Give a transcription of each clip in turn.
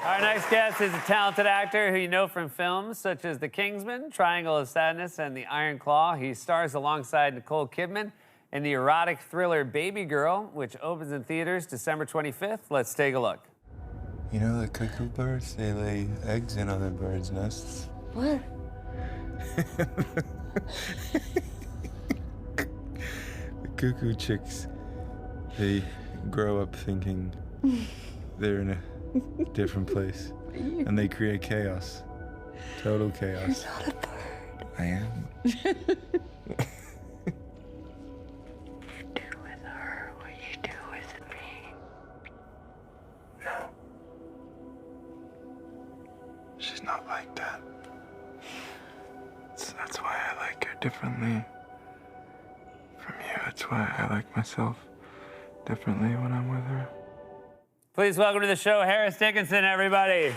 Our next guest is a talented actor who you know from films such as The Kingsman, Triangle of Sadness, and The Iron Claw. He stars alongside Nicole Kidman in the erotic thriller Baby Girl, which opens in theaters December 25th. Let's take a look. You know the cuckoo birds? They lay eggs in other birds' nests. What? The cuckoo chicks, they grow up thinking they're in a different place. And they create chaos. Total chaos. You're not a bird. I am. You do with her what you do with me. No. She's not like that. That's why I like her differently from you. That's why I like myself differently when I'm with her. Please welcome to the show, Harris Dickinson, everybody.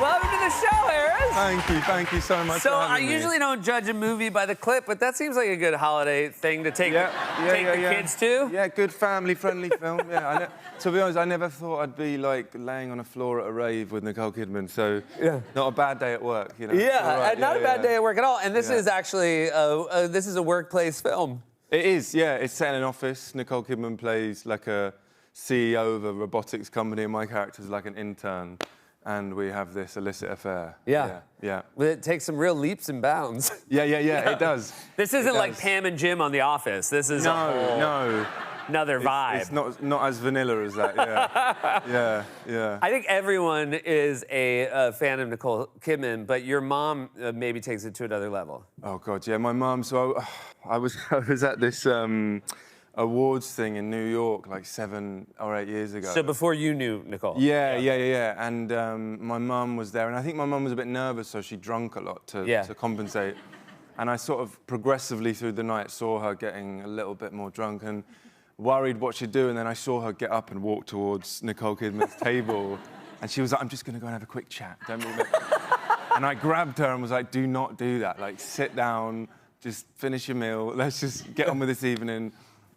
Welcome to the show, Harris. Thank you so much So for I having me. usually don't judge a movie by the clip, but that seems like a good holiday thing to take the kids to. Yeah, good family-friendly film. Yeah, to be honest, I never thought I'd be like laying on a floor at a rave with Nicole Kidman. So not a bad day at work, you know. Yeah, All right, and not a bad day at work at all. And this is actually this is a workplace film. It is, yeah. It's set in an office. Nicole Kidman plays like a CEO of a robotics company, and my character's like an intern. And we have this illicit affair. Yeah. Well, it takes some real leaps and bounds. Yeah, it does. This isn't like Pam and Jim on The Office. This is another vibe. It's not as vanilla as that, yeah. I think everyone is a fan of Nicole Kidman, but your mom maybe takes it to another level. Oh, God, yeah. My mum, so I was at this awards thing in New York like 7 or 8 years ago. So before you knew Nicole? Yeah. And my mum was there, and I think my mum was a bit nervous, so she drank a lot to compensate. And I sort of progressively through the night saw her getting a little bit more drunk and worried what she'd do, and then I saw her get up and walk towards Nicole Kidman's table, and she was like, I'm just going to go and have a quick chat, don't move it. And I grabbed her and was like, do not do that. Like, sit down, just finish your meal, let's just get on with this evening.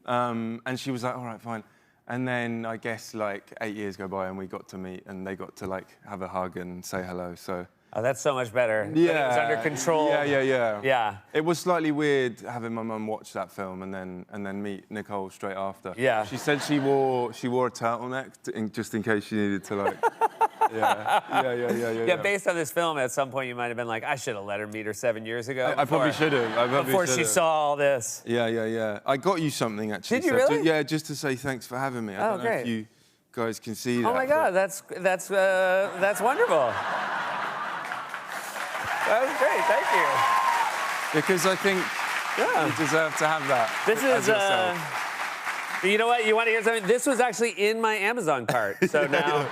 And she was like, all right, fine. And then I guess like 8 years go by and we got to meet and they got to like have a hug and say hello, so. Oh, that's so much better. Yeah. It was under control. Yeah. It was slightly weird having my mum watch that film and then meet Nicole straight after. Yeah. She said she wore a turtleneck just in case she needed to like. Yeah. Based on this film, at some point you might have been like, I should have let her meet her 7 years ago. I probably should have. Before she saw all this. Yeah. I got you something actually. Did you really? Yeah, just to say thanks for having me. I don't know if you guys can see that. Oh my God, that's wonderful. That was great, thank you. Because I think you deserve to have that. This is, you know what, you want to hear something? This was actually in my Amazon cart, so now...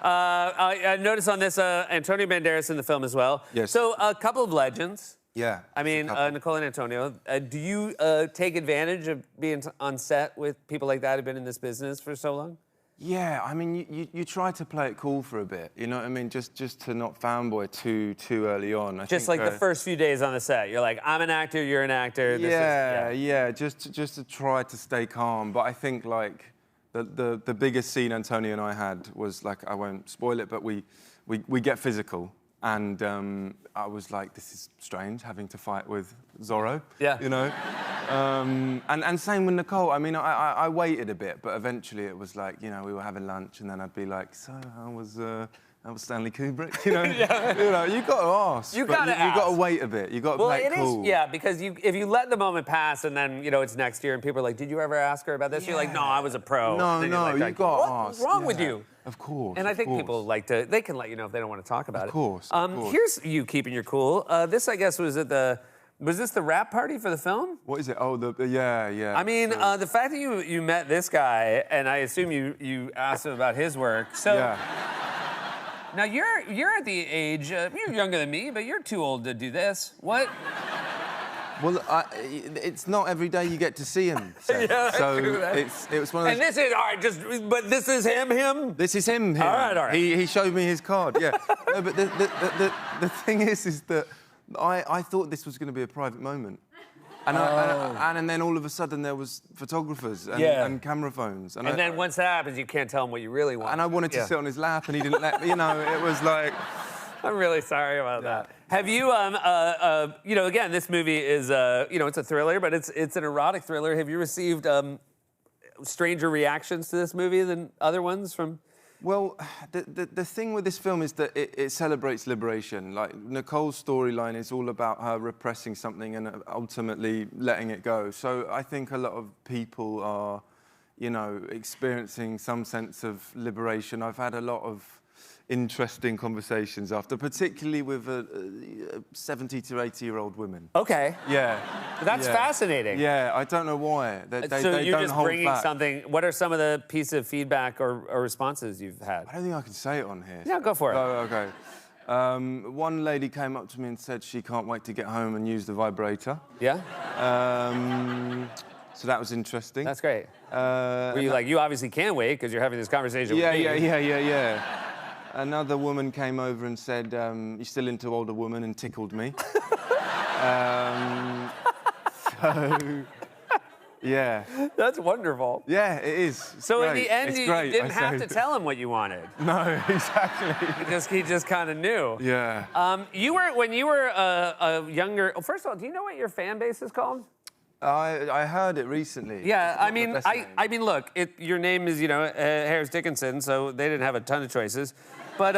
I noticed on this, Antonio Banderas in the film as well. Yes. So, a couple of legends. Yeah. I mean, Nicole and Antonio. Do you take advantage of being on set with people like that who've been in this business for so long? Yeah, I mean, you try to play it cool for a bit, you know what I mean? Just to not fanboy too early on. Just like the first few days on the set, you're like, I'm an actor, you're an actor. Just to try to stay calm. But I think like the biggest scene Antonio and I had was like, I won't spoil it, but we get physical. And I was like, this is strange, having to fight with Zorro. Yeah. You know? And same with Nicole. I mean, I waited a bit, but eventually it was like, you know, we were having lunch, and then I'd be like, so how was Stanley Kubrick? You know? You know, you got to ask. You got to ask. You got to wait a bit. You got to play it cool. Yeah, because if you let the moment pass and then, you know, it's next year and people are like, did you ever ask her about this? You're like, no, I was a pro. No, you got to ask. What's wrong with you? Of course. And I think people they can let you know if they don't want to talk about it. Of course. Here's you keeping your cool. This, I guess, was this the rap party for the film? What is it? Oh, yeah. I mean, the fact that you met this guy, and I assume you asked him about his work. So now you're at the age, you're younger than me, but you're too old to do this. What Well, it's not every day you get to see him. Seth. Yeah, so true, it was one of those. And this is, all right, but this is him? This is him. All right. He showed me his card, yeah. No, but the thing is that I thought this was going to be a private moment. And then all of a sudden there was photographers and camera phones. And then once that happens, you can't tell him what you really want. And I wanted to sit on his lap, and he didn't let me. You know, it was like. I'm really sorry about that. Have you, you know, again, this movie is, you know, it's a thriller, but it's an erotic thriller. Have you received stranger reactions to this movie than other ones from? Well, the thing with this film is that it celebrates liberation. Like, Nicole's storyline is all about her repressing something and ultimately letting it go. So I think a lot of people are, you know, experiencing some sense of liberation. I've had a lot of interesting conversations after, particularly with 70 to 80-year-old women. Okay. Yeah. That's fascinating. Yeah, I don't know why. So you're just bringing back. something. What are some of the pieces of feedback or responses you've had? I don't think I can say it on here. Yeah, go for it. Oh, okay. One lady came up to me and said she can't wait to get home and use the vibrator. Yeah? So that was interesting. That's great. Were you like, you obviously can't wait because you're having this conversation with me. Yeah. Another woman came over and said, "You're still into older women," and tickled me. So, yeah. That's wonderful. Yeah, it is. So in the end, you didn't have to tell him what you wanted. No, exactly. He just kind of knew. Yeah. When you were a younger. Oh, first of all, do you know what your fan base is called? I heard it recently. Yeah, I mean, look, your name is, you know, Harris Dickinson, so they didn't have a ton of choices, but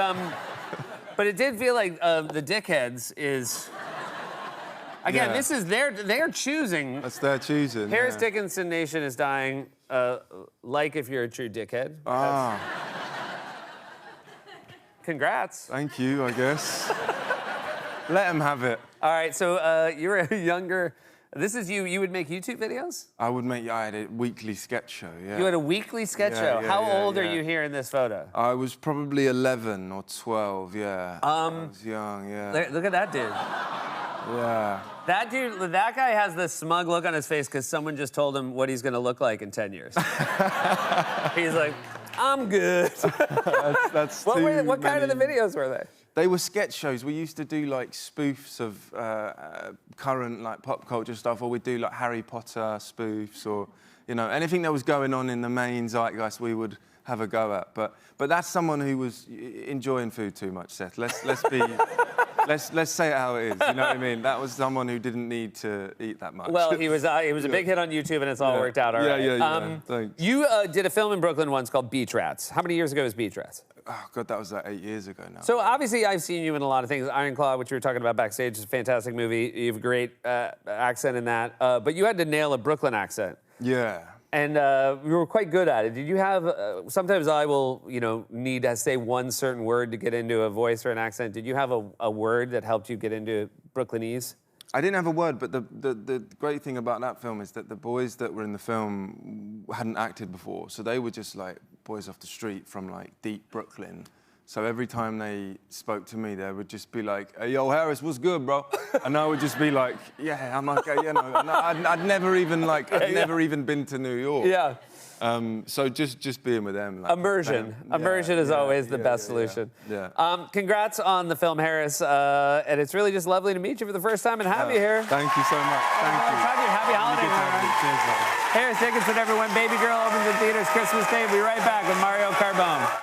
it did feel like the Dickheads is. Again, this is they're choosing. That's their choosing. Harris Dickinson Nation is dying, like if you're a true dickhead. Congrats. Thank you, I guess. Let them have it. All right, so you're a younger. This is you. You would make YouTube videos? I would make. I had a weekly sketch show. Yeah. You had a weekly sketch show. How old are you here in this photo? I was probably 11 or 12. Yeah. I was young. Yeah. Look at that dude. Yeah. That dude. That guy has this smug look on his face because someone just told him what he's gonna look like in 10 years. He's like, I'm good. That's what kind of the videos were they? They were sketch shows. We used to do like spoofs of current like pop culture stuff, or we'd do like Harry Potter spoofs, or you know anything that was going on in the main zeitgeist. We would have a go at. But that's someone who was enjoying food too much, Seth. Let's be. Let's say it how it is. You know what I mean? That was someone who didn't need to eat that much. Well, he was a big hit on YouTube, and it's all worked out all right. Yeah. Thanks. You did a film in Brooklyn once called Beach Rats. How many years ago was Beach Rats? Oh, God, that was like 8 years ago now. So obviously I've seen you in a lot of things. Iron Claw, which we were talking about backstage, is a fantastic movie. You have a great accent in that. But you had to nail a Brooklyn accent. Yeah. And you were quite good at it. Did you have, sometimes I will, you know, need to say one certain word to get into a voice or an accent. Did you have a word that helped you get into Brooklynese? I didn't have a word, but the great thing about that film is that the boys that were in the film hadn't acted before. So they were just like boys off the street from like deep Brooklyn. So every time they spoke to me, they would just be like, "Hey, yo, Harris, what's good, bro?" And I would just be like, "Yeah, I'm okay, you know." And I'd never even never even been to New York. Yeah. So just being with them. Like, Immersion. Immersion is always the best solution. Yeah. Congrats on the film, Harris. And it's really just lovely to meet you for the first time and have you here. Thank you so much. Thank you. Happy holidays, everyone. Cheers, man. Harris Dickinson, everyone. Baby Girl opens in theaters Christmas Day. We'll be right back with Mario Carbone.